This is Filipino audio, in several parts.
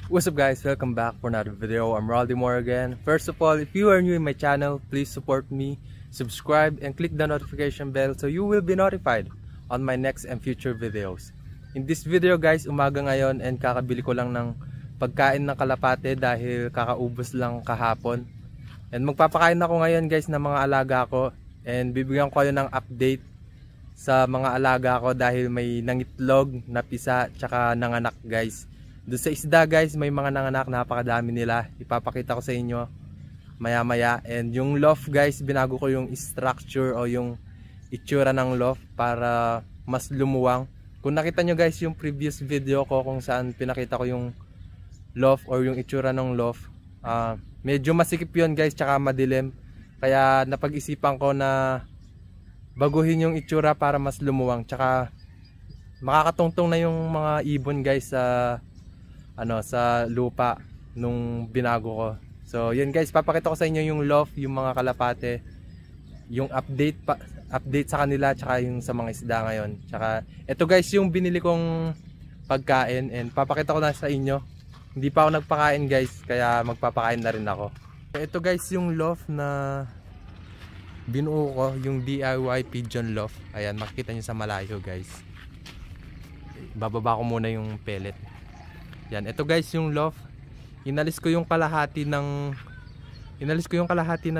What's up guys, welcome back for another video. I'm Raldi Moore again. First of all, if you are new in my channel, please support me, subscribe and click the notification bell so you will be notified on my next and future videos. In this video guys, umaga ngayon and kakabili ko lang ng pagkain ng kalapate dahil kakaubos lang kahapon. And magpapakain ako ngayon guys ng mga alaga ko and bibigyan ko kayo ng update sa mga alaga ko dahil may nangitlog, napisa, tsaka nanganak guys. Doon sa isda guys, may mga nanganak, napakadami nila. Ipapakita ko sa inyo maya maya. And yung loft guys, binago ko yung structure o yung itsura ng loft para mas lumuwang. Kung nakita nyo guys yung previous video ko kung saan pinakita ko yung loft or yung itsura ng loft, medyo masikip yun guys, tsaka madilim. Kaya napag-isipan ko na baguhin yung itsura para mas lumuwang. Tsaka makakatungtong na yung mga ibon guys sa lupa nung binago ko. So yun guys, papakita ko sa inyo yung loft, yung mga kalapate, yung update sa kanila, tsaka yung sa mga isda ngayon. Tsaka ito guys yung binili kong pagkain and papakita ko na sa inyo. Hindi pa ako nagpakain guys, kaya magpapakain na rin ako. Ito guys yung loft na binuo ko, yung DIY pigeon loft. Ayan, makikita nyo sa malayo guys. Bababa ko muna yung pellet. Yan, ito guys yung loft. Inalis ko yung kalahati ng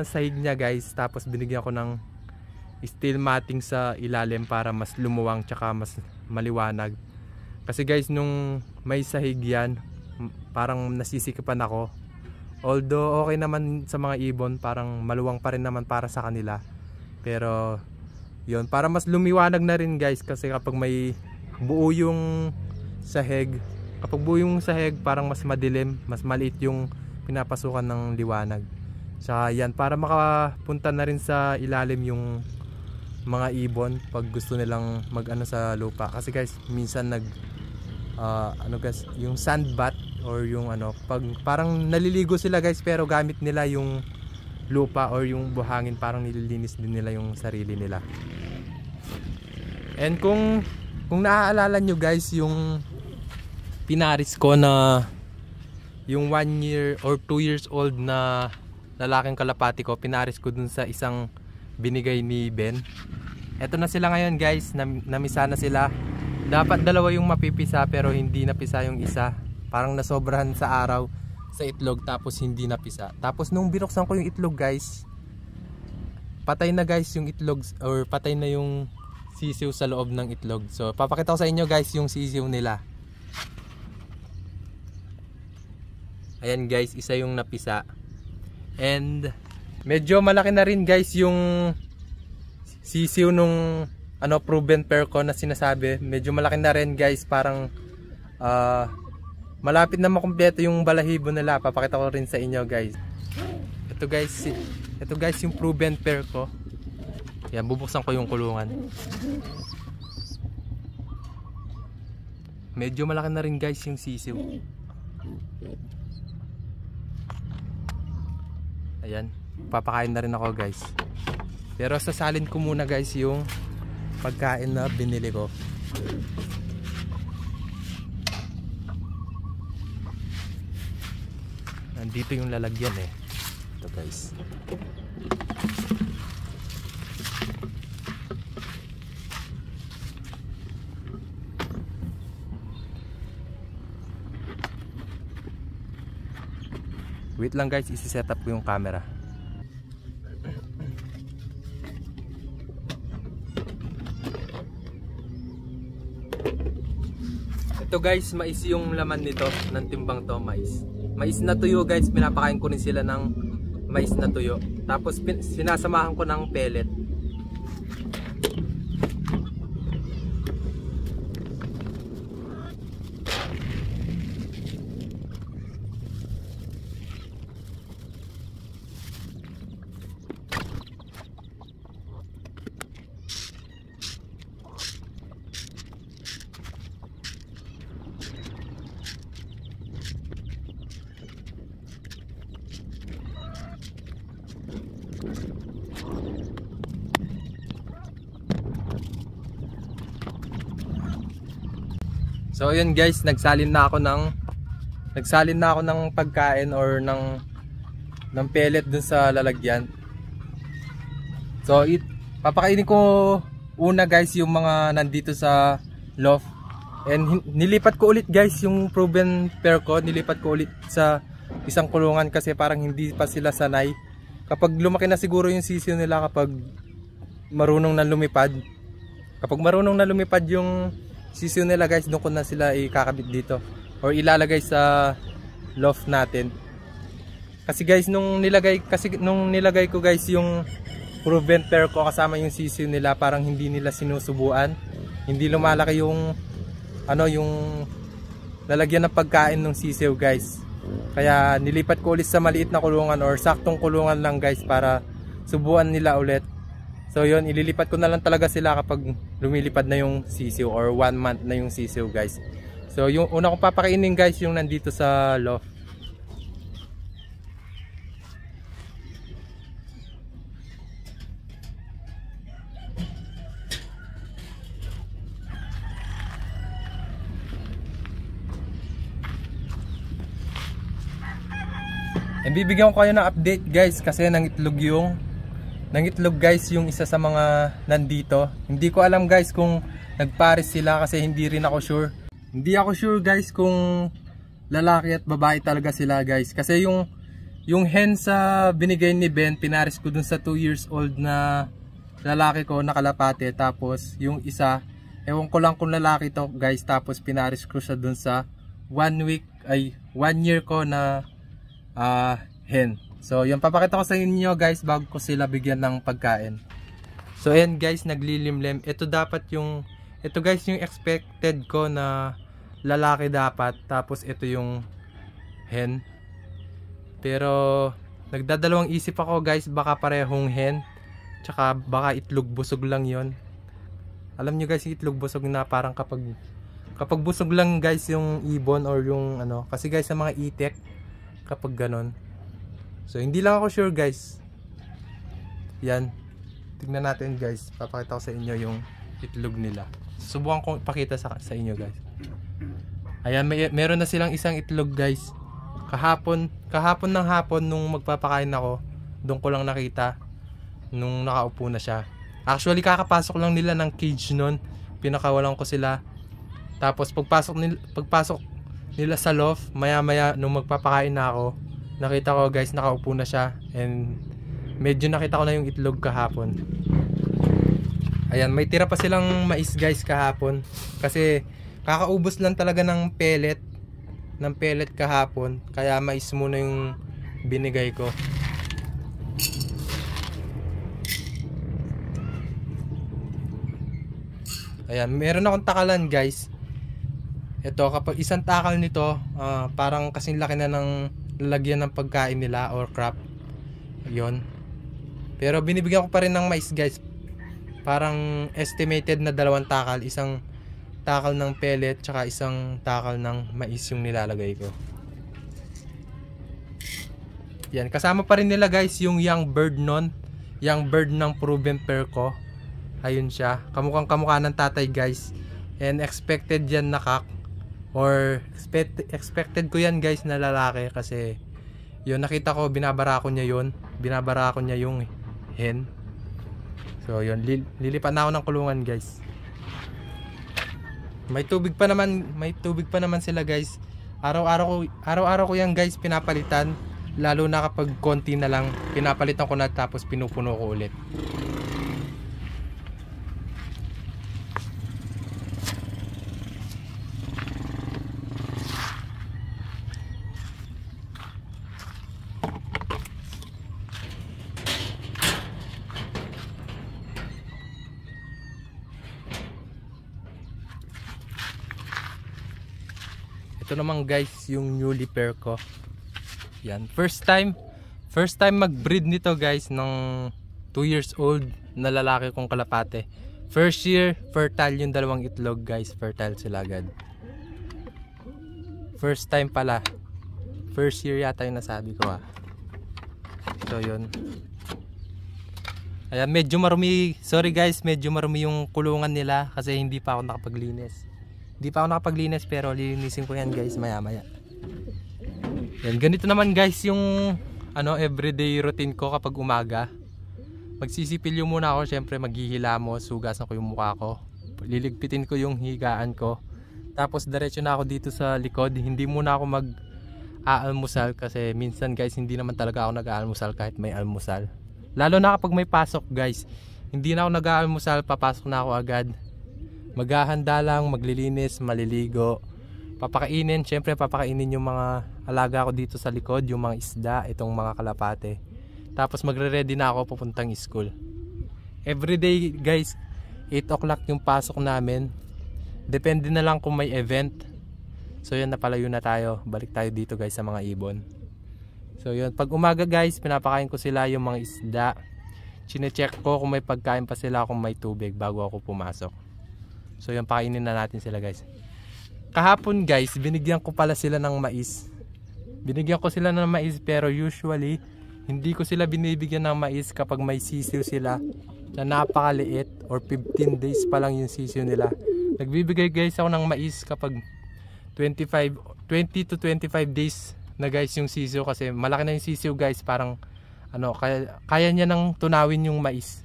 sahig niya guys, tapos binigyan ko ng steel matting sa ilalim para mas lumuwang tsaka mas maliwanag. Kasi guys nung may sahig yan, parang nasisikapan ako. Although okay naman sa mga ibon, parang maluwang pa rin naman para sa kanila. Pero yun, para mas lumiwanag na rin guys, kasi kapag may buo yung sahig, parang mas madilim, mas maliit yung pinapasukan ng liwanag. Tsaka yan, para makapunta na rin sa ilalim yung mga ibon pag gusto nilang mag-ano sa lupa. Kasi guys, minsan yung sandbat or yung pag parang naliligo sila guys, pero gamit nila yung lupa or yung buhangin, parang nililinis din nila yung sarili nila. And kung naaalala nyo guys, yung pinaris ko na yung 1 year or 2 years old na lalaking kalapati ko, pinaris ko dun sa isang binigay ni Ben. Eto na sila ngayon guys, namisa na sila. Dapat dalawa yung mapipisa pero hindi napisa yung isa. Parang nasobrahan sa araw sa itlog tapos hindi napisa. Tapos nung binuksan ko yung itlog guys, patay na guys yung itlog, or patay na yung sisiw sa loob ng itlog. So papakita ko sa inyo guys yung sisiw nila. Ayan guys, isa yung napisa. And medyo malaki na rin guys yung sisiw nung proven pair ko na sinasabi. Medyo malaki na rin guys, parang malapit na makumpleto yung balahibo nila. Papakita ko rin sa inyo guys. Ito guys yung proven pair ko. Yan, bubuksan ko yung kulungan. Medyo malaki na rin guys yung sisiw. Ayan, papakain na rin ako guys. Pero sasalin ko muna guys yung pagkain na binili ko. Nandito yung lalagyan eh. Ito guys. Wait lang guys, isi-set up ko yung camera. Ito guys, mais yung laman nito ng timbang to, mais. Mais na tuyo guys, pinapakain ko rin sila ng mais na tuyo. Tapos sinasamahan ko ng pellet. So yun guys, nagsalin na ako ng nagsalin na ako ng pagkain or ng pellet dun sa lalagyan. So papakainin ko una guys yung mga nandito sa loft. And nilipat ko ulit guys yung proven pair ko, nilipat ko ulit sa isang kulungan kasi parang hindi pa sila sanay. Kapag lumaki na siguro yung sisiw nila, kapag marunong na lumipad. Kapag marunong na lumipad yung sisiw nila guys, doon ko na sila ikakabit dito or ilalagay sa loft natin. Kasi guys nung nilagay ko guys yung proven pair ko kasama yung sisiw nila, parang hindi nila sinusubuan. Hindi lumalaki yung yung lalagyan ng pagkain ng sisiw guys. Kaya nilipat ko ulit sa maliit na kulungan or saktong kulungan lang guys para subuan nila ulit. So yun, ililipat ko na lang talaga sila kapag lumilipad na yung sisiw or 1 month na yung sisiw guys. So yung una kong papakainin guys yung nandito sa loft. And bibigyan ko kayo ng update guys kasi nangitlog guys yung isa sa mga nandito. Hindi ko alam guys kung nagpares sila kasi hindi rin ako sure. Hindi ako sure guys kung lalaki at babae talaga sila guys. Kasi yung hen sa binigay ni Ben, pinares ko dun sa 2 years old na lalaki ko na kalapate. Tapos yung isa, ewan ko lang kung lalaki to guys, tapos pinares ko siya dun sa 1 year ko na hen. So yun, papakita ko sa inyo guys bago ko sila bigyan ng pagkain. So ayan guys, naglilimlim. Ito guys yung expected ko na lalaki dapat. Tapos ito yung hen. Pero nagdadalawang isip ako guys, baka parehong hen, tsaka baka itlog busog lang yon. Alam nyo guys, itlog busog na parang kapag busog lang guys yung ibon or yung kasi guys sa mga itik kapag ganon. So hindi lang ako sure guys. Yan, tignan natin guys, papakita ko sa inyo yung itlog nila. Subukan kong ipakita sa inyo guys. Ayan, meron na silang isang itlog guys. Kahapon ng hapon nung magpapakain ako, doon ko lang nakita nung nakaupo na siya. Actually kakapasok lang nila ng cage nun, pinakawalan ko sila. Tapos pagpasok nila sa loft, maya maya nung magpapakain na ako, nakita ko guys nakaupo na siya. And medyo nakita ko na yung itlog kahapon. Ayan, may tira pa silang mais guys kahapon. Kasi kakaubos lang talaga ng pellet kahapon. Kaya mais muna yung binigay ko. Ayan, meron akong takalan guys. Ito, kapag isang takal nito, parang kasing laki na ng lalagyan ng pagkain nila or crop. Yun. Pero binibigyan ko pa rin ng mais guys. Parang estimated na 2 takal. Isang takal ng pellet tsaka isang takal ng mais yung nilalagay ko. Yan, kasama pa rin nila guys yung young bird ng proven pair ko. Ayun siya, kamukha ng tatay guys. And expected yan na kak, or expected ko yan guys na lalaki. Kasi yun, nakita ko binabara ko niya yung hen. So yun, lilipat na ako ng kulungan guys. May tubig pa naman sila guys. Araw-araw ko yan guys pinapalitan. Lalo na kapag konti na lang, pinapalitan ko na tapos pinupuno ko ulit. Ito naman guys yung newly pair ko. Yan, first time mag-breed nito guys ng 2 years old na lalaki kong kalapate. First year, fertile yung dalawang itlog guys, fertile sila agad. First time pala. First year yata yung nasabi ko So yun. Ayan, medyo marumi. Sorry guys, medyo marumi yung kulungan nila kasi hindi pa ako nakapaglinis. Pero lilinisin ko yan guys maya maya. Yan, ganito naman guys yung everyday routine ko kapag umaga. Magsisipilyo muna ako, syempre maghihilamos, hugasan ko yung mukha ko. Liligpitin ko yung higaan ko. Tapos diretso na ako dito sa likod. Hindi muna ako mag-aalmusal kasi minsan guys hindi naman talaga ako nag-aalmusal kahit may almusal. Lalo na kapag may pasok guys. Hindi na ako nag-aalmusal, papasok na ako agad. Maghahanda lang, maglilinis, maliligo. Syempre papakainin yung mga alaga ko dito sa likod, yung mga isda, itong mga kalapate. Tapos magre-ready na ako pupuntang school. Everyday guys, 8 o'clock yung pasok namin. Depende na lang kung may event. So yun, napalayo na tayo. Balik tayo dito guys sa mga ibon. So yun, pag umaga guys, pinapakain ko sila yung mga isda. Chine-check ko kung may pagkain pa sila, kung may tubig bago ako pumasok. So yun, pakainin na natin sila guys. Kahapon guys, binigyan ko pala sila ng mais. Binigyan ko sila ng mais pero usually hindi ko sila binibigyan ng mais kapag may sisiw sila na napakaliit or 15 days pa lang yung sisiw nila. Nagbibigay guys ako ng mais kapag 20 to 25 days na guys yung sisiw kasi malaki na yung sisiw guys, parang kaya niya nang tunawin yung mais.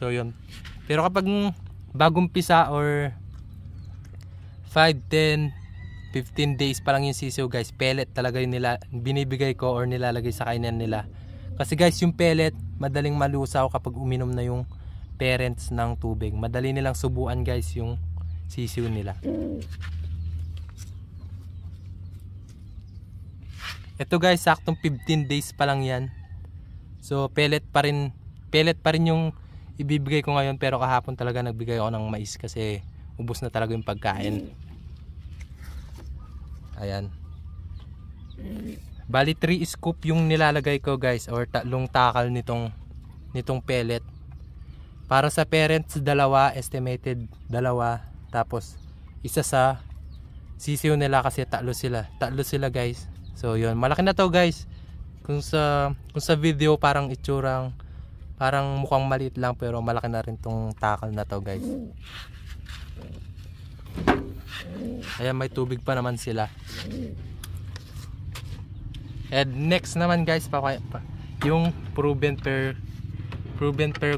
So yun. Pero kapag bagong pisa or 5, 10, 15 days pa lang yung sisiw guys, pellet talaga yung binibigay ko or nilalagay sa kainan nila. Kasi guys yung pellet madaling malusaw kapag uminom na yung parents ng tubig. Madali nilang subuan guys yung sisiw nila. Ito guys, saktong 15 days pa lang yan. So pellet pa rin yung ibibigay ko ngayon, pero kahapon talaga nagbigay ako ng mais kasi ubos na talaga yung pagkain. Ayan. Bali 3 scoop yung nilalagay ko guys, or 3 takal nitong pellet. Para sa parents 2, estimated 2, tapos isa sa sisiw nila kasi 3 sila guys. So yun, malaki na to guys. Kung sa video parang itsurang parang mukhang maliit lang, pero malaki na rin tong takal na to guys. Ayan, may tubig pa naman sila. And next naman guys, yung proven pair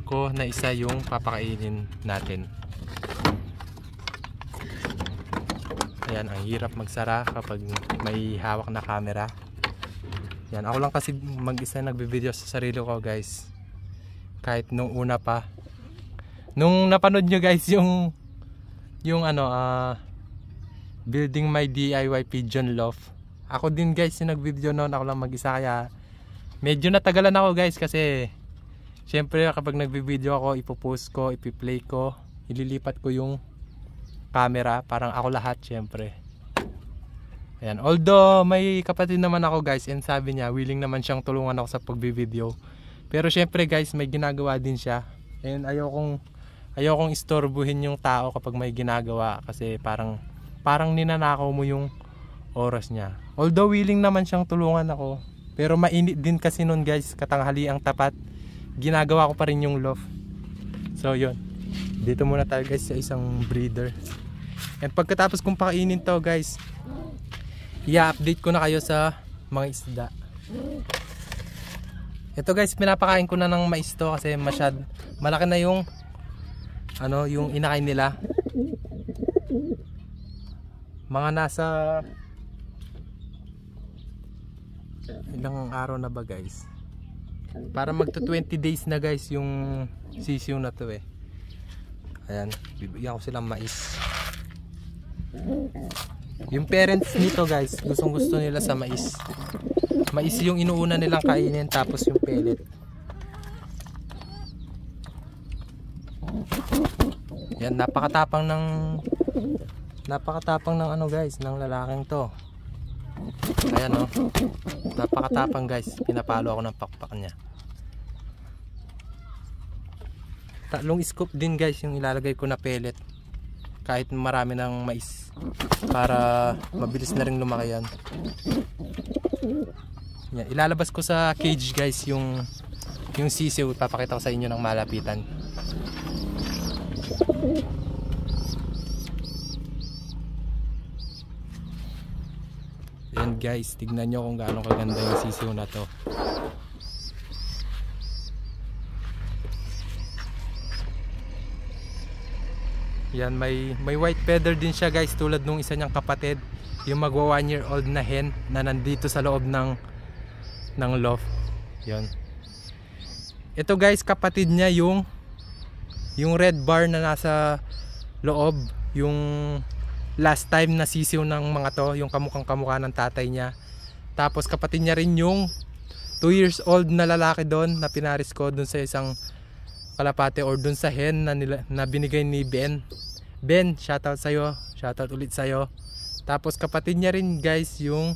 ko na isa yung papakainin natin. Ayan, ang hirap magsara kapag may hawak na camera. Yan, ako lang kasi mag-isa nagbe-video sa sarili ko guys. Kahit nung una pa. Nung napanood nyo guys yung building my DIY pigeon loft. Ako din guys yung nag-video noon, ako lang mag-isa, kaya medyo natagalan ako guys kasi syempre kapag nagbi-video ako, ipopost ko, ipi-play ko, ililipat ko yung camera, parang ako lahat syempre. Ayan, although may kapatid naman ako guys, and sabi niya willing naman siyang tulungan ako sa pagbi-video. Pero syempre guys, may ginagawa din siya. And ayokong istorbuhin yung tao kapag may ginagawa kasi parang ninanakaw mo yung oras niya. Although willing naman siyang tulungan ako, pero mainit din kasi nun guys, katanghali ang tapat, ginagawa ko pa rin yung loft. So yun, dito muna tayo guys sa isang breeder. And pagkatapos kong pakainin to guys, i-update ko na kayo sa mga isda. Ito guys, pinapakain ko na ng mais to kasi malaki na yung yung inakain nila. Mga nasa ilang araw na ba guys? Para magto 20 days na guys yung sisiw na to eh. Ayan, bibigyan ko silang mais. Yung parents nito guys, gustong gusto nila sa mais. Mais yung inuuna nilang kainin, tapos yung pellet. Yan, napakatapang ng guys, ng lalaking to. Ayan napakatapang guys, pinapalo ako ng pakpak niya. 3 scoop din guys yung ilalagay ko na pellet, kahit marami ng mais, para mabilis na rin lumaki yan. Yan, ilalabas ko sa cage guys yung sisiw, papakita ko sa inyo ng malapitan. And guys, tignan nyo kung gaano kaganda yung sisiw na to. Yan, may white feather din siya guys, tulad nung isa niyang kapatid, yung magwa 1 year old na hen na nandito sa loob ng loft. Yan. Ito guys, kapatid niya yung red bar na nasa loob, yung last time na sisiw ng mga to, yung kamukhang-kamukha ng tatay niya. Tapos kapatid niya rin yung 2 years old na lalaki doon na pinaris ko doon sa isang kalapate or doon sa hen na binigay ni Ben. Ben, shoutout sa'yo, shoutout ulit sa'yo. Tapos kapatid niya rin guys yung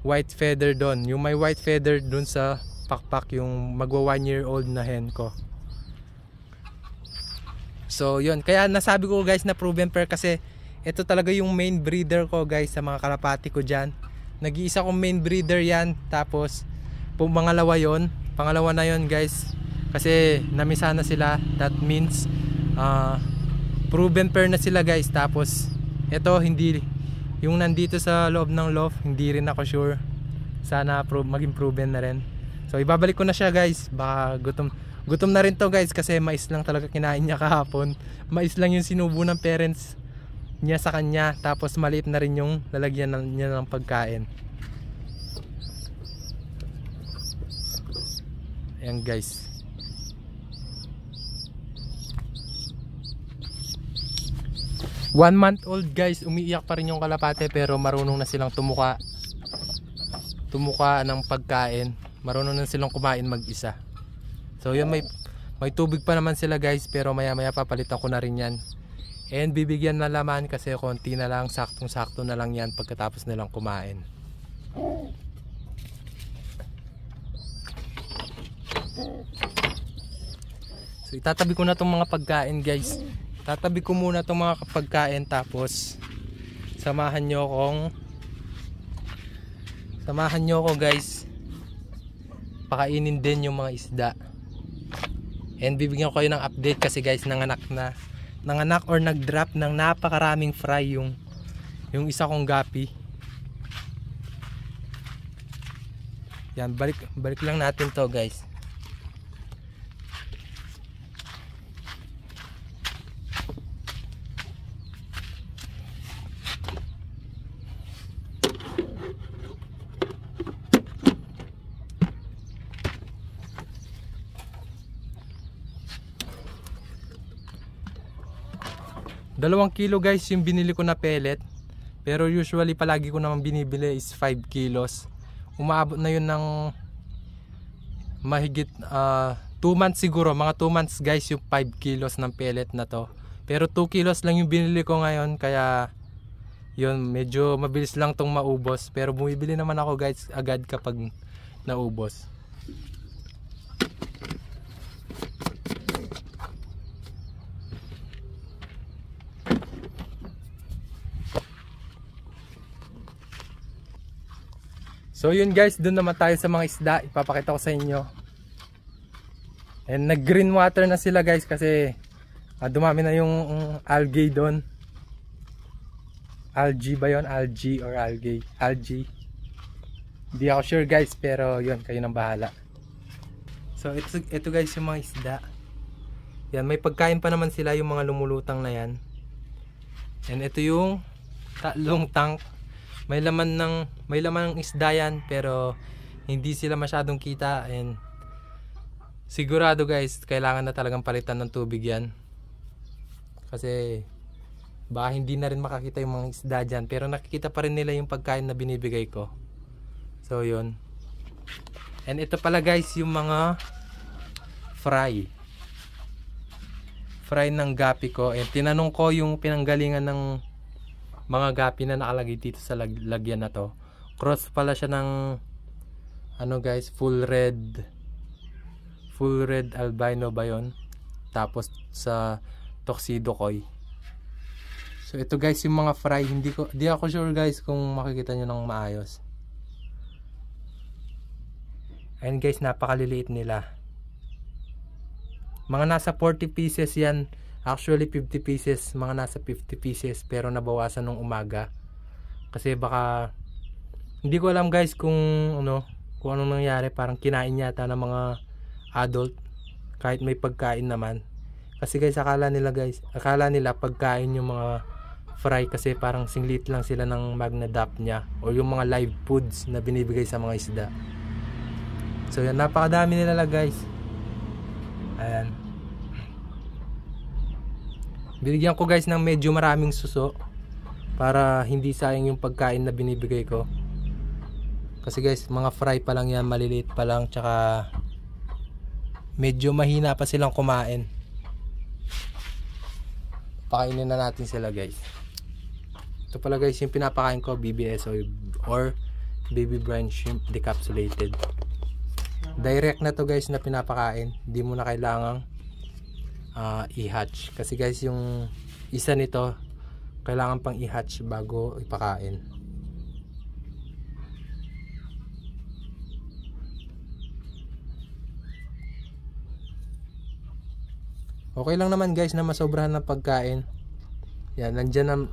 white feather doon, yung may white feather doon sa pakpak, yung magwa 1 year old na hen ko. So yun, kaya nasabi ko guys na proven pair kasi ito talaga yung main breeder ko guys sa mga kalapati ko dyan. Nag-iisa kong main breeder yan, tapos pangalawa na yon guys, kasi namisa na sila. That means proven pair na sila guys. Tapos ito, hindi, yung nandito sa loob ng loft, hindi rin ako sure, sana maging proven na rin. So ibabalik ko na siya guys, baka gutom na rin to guys, kasi mais lang talaga kinain niya kahapon. Mais lang yung sinubo ng parents niya sa kanya, tapos maliit na rin yung lalagyan niya ng pagkain. Ayan guys, one month old guys, umiiyak pa rin yung kalapate, pero marunong na silang tumuka ng pagkain, marunong na silang kumain mag-isa. So yun, may tubig pa naman sila guys, pero maya maya papalitan ko na rin yan. And bibigyan na laman kasi konti na lang, saktong sakto na lang yan pagkatapos nilang kumain. So itatabi ko na itong mga pagkain guys. Tatabi ko muna itong mga pagkain, tapos samahan nyo ko guys, pakainin din yung mga isda. And bibigyan ko kayo ng update kasi guys, nanganak or nag-drop ng napakaraming fry yung isa kong gapi. Yan, balik lang natin to guys. Dalawang kilo guys yung binili ko na pellet, pero usually palagi ko naman binibili is 5 kilos. Umaabot na yun ng mahigit 2 months siguro, mga 2 months guys yung 5 kilos ng pellet na to. Pero 2 kilos lang yung binili ko ngayon, kaya yun, medyo mabilis lang tong maubos. Pero bumibili naman ako guys agad kapag naubos. So yun guys, dun naman tayo sa mga isda, ipapakita ko sa inyo. And nag green water na sila guys kasi dumami na yung algae doon. Algae ba yun? Algae or algae? Algae. Hindi ako sure guys, pero yun, kayo nang bahala. So ito guys yung mga isda. Yan, may pagkain pa naman sila, yung mga lumulutang na yan. And ito yung tatlong tank. May laman ng isda yan, pero hindi sila masyadong kita. And sigurado guys, kailangan na talagang palitan ng tubig yan, kasi baka hindi na rin makakita yung mga isda dyan, pero nakikita pa rin nila yung pagkain na binibigay ko. So yun. And ito pala guys yung mga fry ng gapi ko. And tinanong ko yung pinanggalingan ng mga gapi na nakalagay dito sa lagyan na to. Cross pala siya ng ano guys, full red albino ba yun, tapos sa tuxedo koi. So ito guys yung mga fry. Di ako sure guys kung makikita nyo ng maayos. Ayan guys, napakaliliit nila. Mga nasa 40 pieces yan. Actually 50 pieces, mga nasa 50 pieces, pero nabawasan nung umaga kasi baka Hindi ko alam guys kung anong nangyari, parang kinain yata ng mga adult kahit may pagkain naman. Kasi guys, akala nila pagkain yung mga fry kasi parang singlit lang sila ng magnadap niya o yung mga live foods na binibigay sa mga isda. So yan, napakadami nila guys. Ayan. Binigyan ko guys ng medyo maraming suso para hindi sayang yung pagkain na binibigay ko. Kasi guys, mga fry pa lang yan, maliliit pa lang, tsaka medyo mahina pa silang kumain. Pakainin na natin sila guys. Ito pala guys yung pinapakain ko, BBS or baby brine shrimp decapsulated. Direct na to guys na pinapakain. Hindi mo na kailangang i-hatch. Kasi guys yung isa nito kailangan pang i-hatch bago ipakain. Okay lang naman guys na masobrahan ng pagkain. Yan, nandyan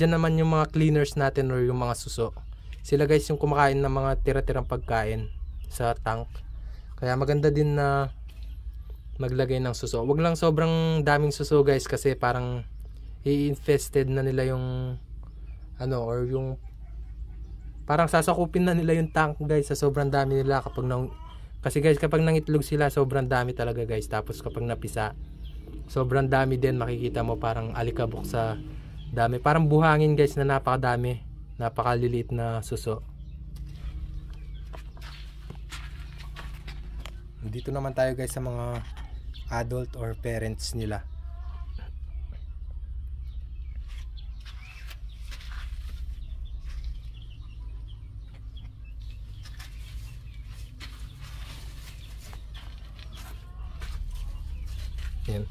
naman yung mga cleaners natin or yung mga suso. Sila guys yung kumakain ng mga tira-tirang pagkain sa tank. Kaya maganda din na maglagay ng suso. Wag lang sobrang daming suso guys kasi parang i-infested na nila yung or yung parang sasakupin na nila yung tank guys sa sobrang dami nila kasi guys kapag nangitlog sila sobrang dami talaga guys. Tapos kapag napisa sobrang dami din, makikita mo parang alikabok sa dami, parang buhangin guys na napakadami, napakaliliit na suso. Dito naman tayo guys sa mga adult or parents nila. Yan.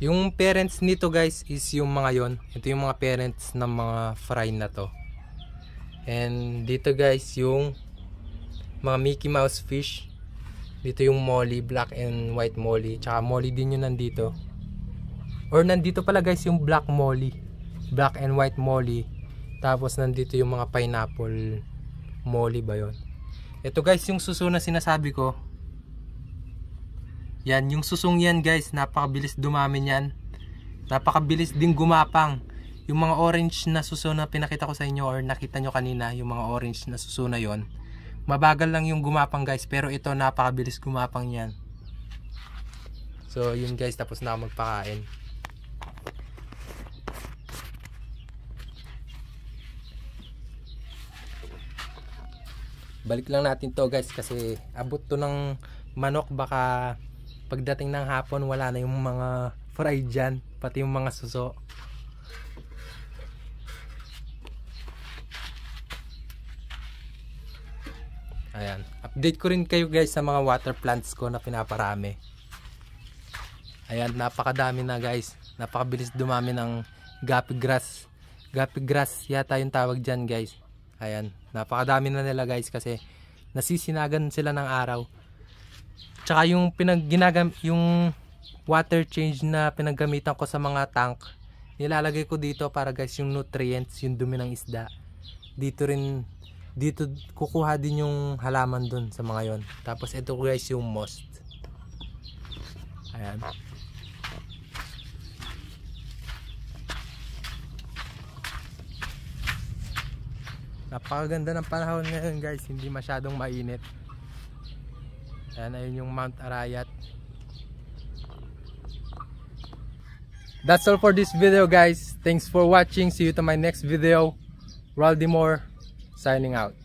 Yung parents nito guys is yung mga yon. Ito yung mga parents ng mga fry na to. And dito guys yung mga Mickey Mouse fish. Dito yung molly, black and white molly. Tsaka molly din yun nandito. Or nandito pala guys yung black molly, black and white molly. Tapos nandito yung mga pineapple molly ba yun. Ito guys yung suso na sinasabi ko. Yan, yung susong yan guys, napakabilis dumami yan. Napakabilis din gumapang. Yung mga orange na suso na pinakita ko sa inyo or nakita nyo kanina, yung mga orange na suso na yon, mabagal lang yung gumapang guys, pero ito napakabilis gumapang yan. So yun guys, tapos na ako magpakain. Balik lang natin to guys kasi abot to ng manok, baka pagdating ng hapon wala na yung mga fry dyan, pati yung mga suso. Ayan, update ko rin kayo guys sa mga water plants ko na pinaparami. Ayan, napakadami na guys, napakabilis dumami ng guppy grass. Guppy grass yata yung tawag dyan guys. Ayan, napakadami na nila guys kasi nasisinagan sila ng araw. Tsaka yung yung water change na pinaggamitan ko sa mga tank, nilalagay ko dito para guys yung nutrients, yung dumi ng isda. Dito kukuha din yung halaman dun sa mga yon. Tapos ito guys yung moss. Ayan. Napakaganda ng panahon ngayon guys, hindi masyadong mainit. Ayan, ayun yung Mount Arayat. That's all for this video guys. Thanks for watching. See you to my next video. Raldimore signing out.